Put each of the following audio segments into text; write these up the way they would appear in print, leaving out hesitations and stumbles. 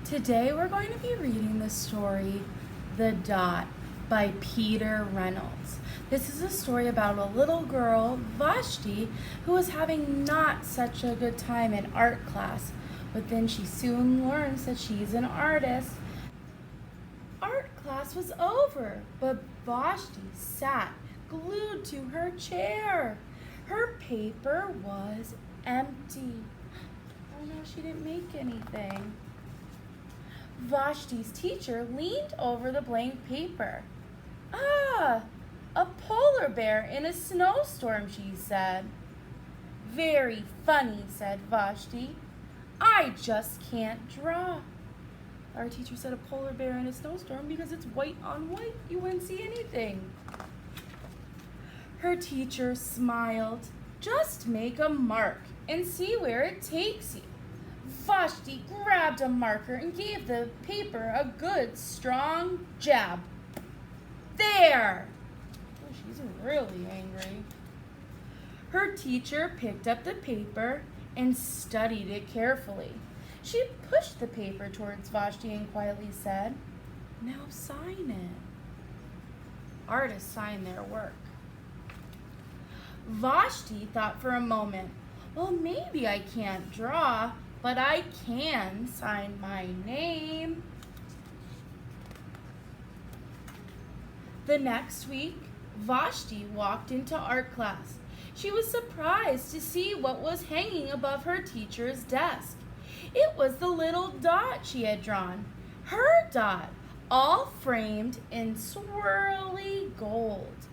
Today we're going to be reading the story The Dot by Peter Reynolds. This is a story about a little girl, Vashti, who was having not such a good time in art class, but then she soon learns that she's an artist. Art class was over, but Vashti sat glued to her chair. Her paper was empty. Oh no, she didn't make anything. Vashti's teacher leaned over the blank paper. "Ah, a polar bear in a snowstorm," she said. "Very funny," said Vashti. "I just can't draw." Our teacher said a polar bear in a snowstorm because it's white on white. You wouldn't see anything. Her teacher smiled. "Just make a mark and see where it takes you." Vashti grabbed a marker and gave the paper a good, strong jab. "There!" Oh, she's really angry. Her teacher picked up the paper and studied it carefully. She pushed the paper towards Vashti and quietly said, "Now sign it." Artists sign their work. Vashti thought for a moment, "Well, maybe I can't draw, but I can sign my name." The next week, Vashti walked into art class. She was surprised to see what was hanging above her teacher's desk. It was the little dot she had drawn, her dot, all framed in swirly gold.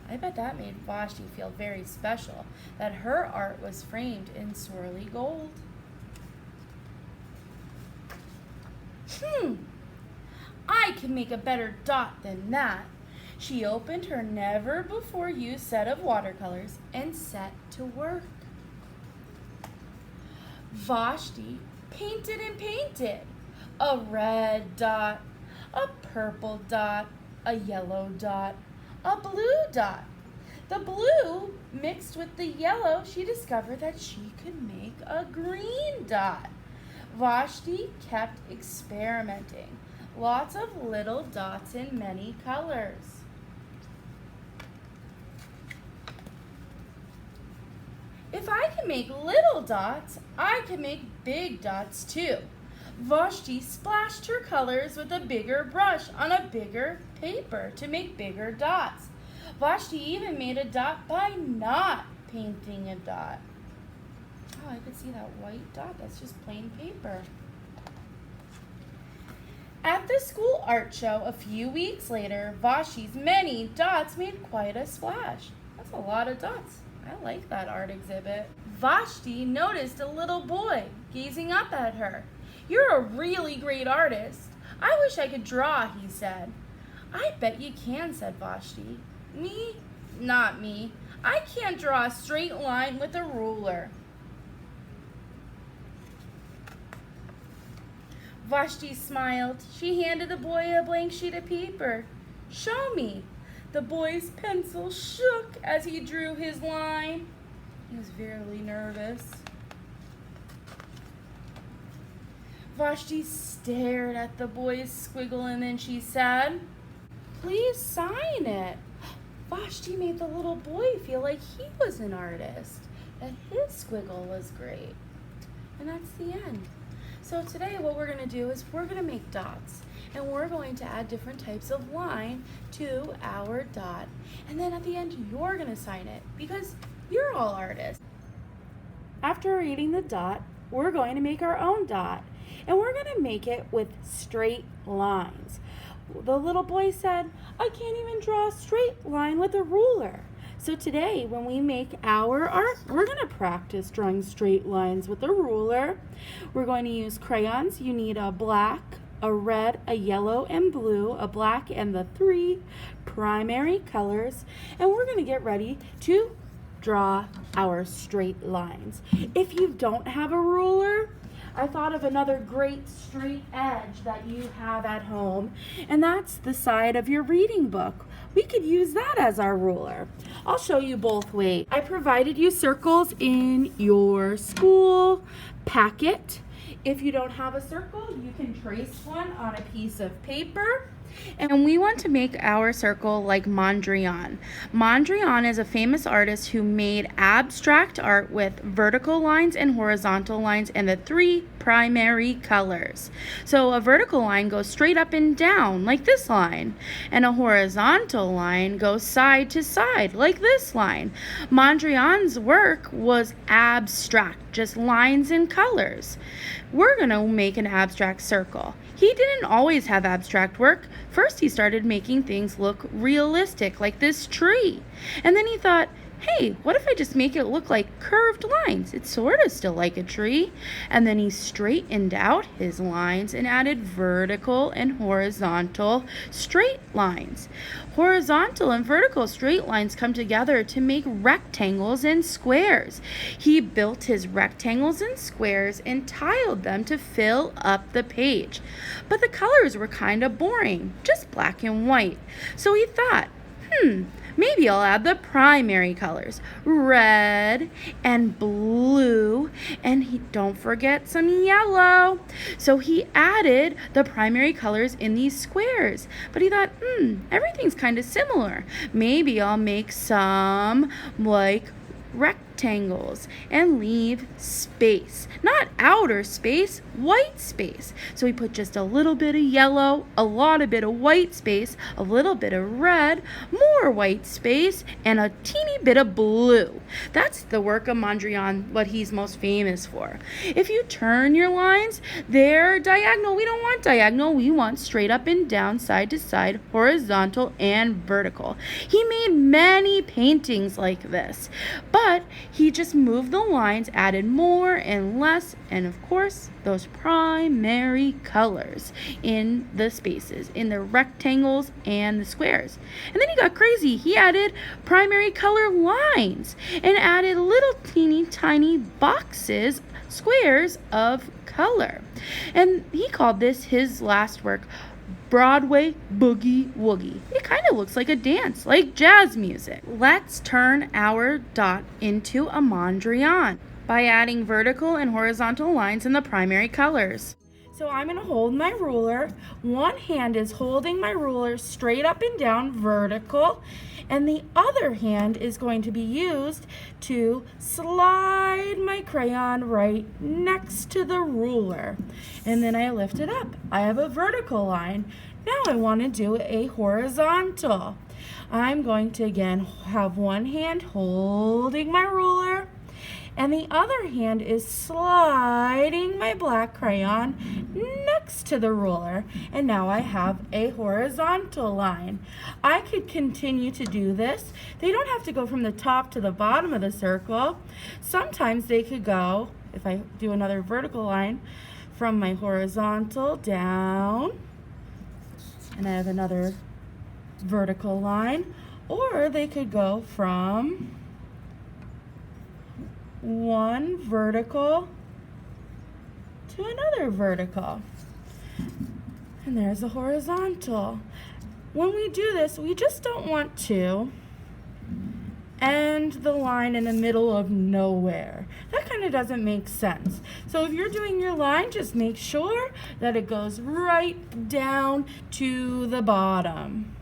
I bet that made Vashti feel very special, that her art was framed in swirly gold. I can make a better dot than that." She opened her never-before-used set of watercolors and set to work. Vashti painted and painted. A red dot, a purple dot, a yellow dot, a blue dot. The blue mixed with the yellow, she discovered that she could make a green dot. Vashti kept experimenting. Lots of little dots in many colors. "If I can make little dots, I can make big dots too." Vashti splashed her colors with a bigger brush on a bigger paper to make bigger dots. Vashti even made a dot by not painting a dot. Oh, I could see that white dot. That's just plain paper. At the school art show a few weeks later, Vashti's many dots made quite a splash. That's a lot of dots. I like that art exhibit. Vashti noticed a little boy gazing up at her. "You're a really great artist. I wish I could draw," he said. "I bet you can," said Vashti. "Me? Not me. I can't draw a straight line with a ruler." Vashti smiled. She handed the boy a blank sheet of paper. "Show me." The boy's pencil shook as he drew his line. He was very nervous. Vashti stared at the boy's squiggle and then she said, "Please sign it." Vashti made the little boy feel like he was an artist, that his squiggle was great. And that's the end. So today what we're going to do is we're going to make dots, and we're going to add different types of line to our dot. And then at the end, you're going to sign it because you're all artists. After reading the dot, we're going to make our own dot, and we're going to make it with straight lines. The little boy said, "I can't even draw a straight line with a ruler." So today, when we make our art, we're going to practice drawing straight lines with a ruler. We're going to use crayons. You need a black, a red, a yellow, and blue, a black, and the 3 primary colors. And we're going to get ready to draw our straight lines. If you don't have a ruler, I thought of another great straight edge that you have at home, and that's the side of your reading book. We could use that as our ruler. I'll show you both ways. I provided you circles in your school packet. If you don't have a circle, you can trace one on a piece of paper. And we want to make our circle like Mondrian. Mondrian is a famous artist who made abstract art with vertical lines and horizontal lines and the 3 primary colors. So a vertical line goes straight up and down like this line, and a horizontal line goes side to side like this line. Mondrian's work was abstract, just lines and colors. We're going to make an abstract circle. He didn't always have abstract work. First, he started making things look realistic, like this tree. And then he thought, hey, what if I just make it look like curved lines? It's sort of still like a tree. And then he straightened out his lines and added vertical and horizontal straight lines. Horizontal and vertical straight lines come together to make rectangles and squares. He built his rectangles and squares and tiled them to fill up the page. But the colors were kind of boring, just black and white. So he thought, maybe I'll add the primary colors, red and blue, and don't forget some yellow. So he added the primary colors in these squares. But he thought, everything's kind of similar. Maybe I'll make some like rectangles and leave space. Not outer space, white space. So he put just a little bit of yellow, a lot of bit of white space, a little bit of red, more white space, and a teeny bit of blue. That's the work of Mondrian, what he's most famous for. If you turn your lines, they're diagonal. We don't want diagonal. We want straight up and down, side to side, horizontal and vertical. He made many paintings like this, but he just moved the lines, added more and less, and of course, those primary colors in the spaces, in the rectangles and the squares. And then he got crazy. He added primary color lines and added little teeny tiny boxes, squares of color. And he called this his last work, Broadway Boogie Woogie. It kind of looks like a dance, like jazz music. Let's turn our dot into a Mondrian by adding vertical and horizontal lines in the primary colors. So I'm going to hold my ruler. One hand is holding my ruler straight up and down vertical, and the other hand is going to be used to slide my crayon right next to the ruler. And then I lift it up. I have a vertical line. Now I want to do a horizontal. I'm going to again have one hand holding my ruler, and the other hand is sliding my black crayon next to the ruler. And now I have a horizontal line. I could continue to do this. They don't have to go from the top to the bottom of the circle. Sometimes they could go, if I do another vertical line, from my horizontal down, and I have another vertical line, or they could go from one vertical to another vertical. And there's a horizontal. When we do this, we just don't want to end the line in the middle of nowhere. That kind of doesn't make sense. So if you're doing your line, just make sure that it goes right down to the bottom.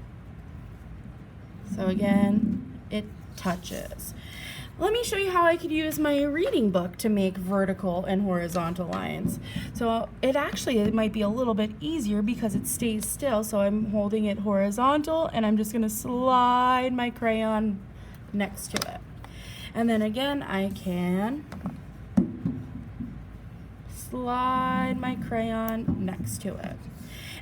So again, it touches. Let me show you how I could use my reading book to make vertical and horizontal lines. So it might be a little bit easier because it stays still. So I'm holding it horizontal and I'm just going to slide my crayon next to it. And then again, I can slide my crayon next to it.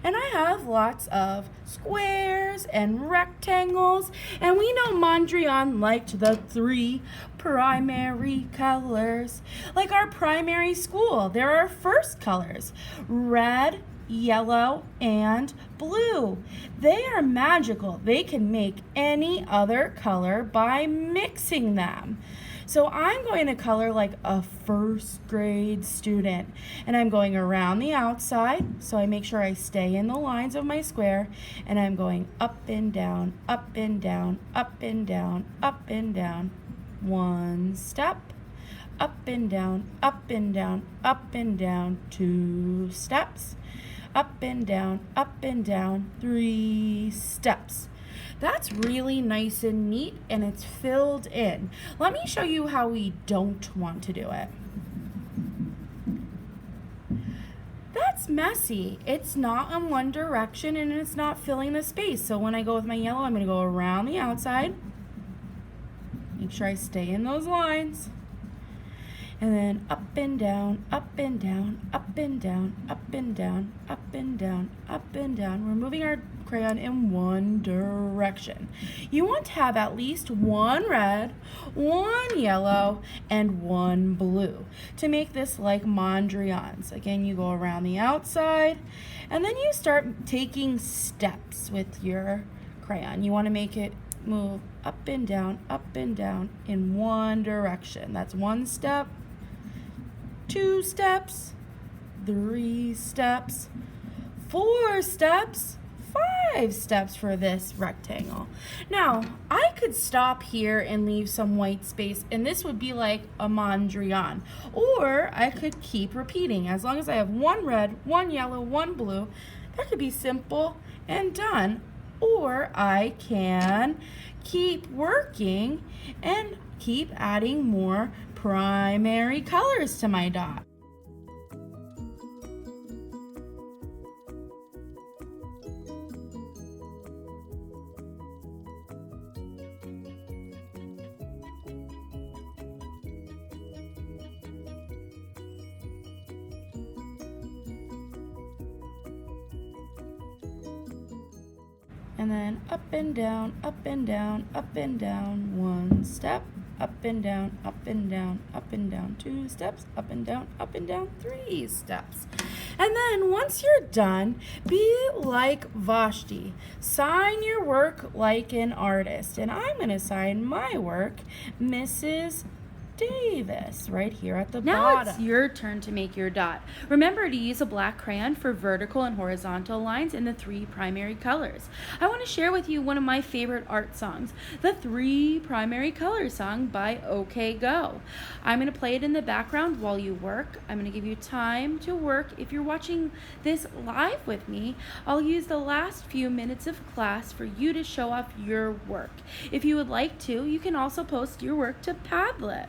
And I have lots of squares and rectangles. And we know Mondrian liked the 3 primary colors. Like our primary school, there are first colors, red, yellow, and blue. They are magical. They can make any other color by mixing them. So I'm going to color like a first grade student, and I'm going around the outside, so I make sure I stay in the lines of my square, and I'm going up and down, up and down, up and down, up and down. One step, up and down, up and down, up and down, 2 steps. Up and down, 3 steps. That's really nice and neat, and it's filled in. Let me show you how we don't want to do it. That's messy. It's not in one direction, and it's not filling the space. So when I go with my yellow, I'm going to go around the outside. Make sure I stay in those lines. And then up and down, up and down, up and down, up and down, up and down, up and down. We're moving our crayon in one direction. You want to have at least 1 red, 1 yellow, and 1 blue to make this like Mondrians. Again, you go around the outside, and then you start taking steps with your crayon. You want to make it move up and down in one direction. That's 1 step, 2 steps, 3 steps, 4 steps, 5 steps for this rectangle. Now, I could stop here and leave some white space, and this would be like a Mondrian. Or I could keep repeating. As long as I have 1 red, 1 yellow, 1 blue, that could be simple and done. Or I can keep working and keep adding more primary colors to my dot. And then up and down, 1 step, up and down, 2 steps, up and down, 3 steps. And then once you're done, be like Vashti. Sign your work like an artist. And I'm going to sign my work, Mrs. Davis, right here at the bottom. Now it's your turn to make your dot. Remember to use a black crayon for vertical and horizontal lines in the 3 primary colors. I want to share with you one of my favorite art songs, the 3 Primary Colors song by OK Go. I'm going to play it in the background while you work. I'm going to give you time to work. If you're watching this live with me, I'll use the last few minutes of class for you to show off your work. If you would like to, you can also post your work to Padlet.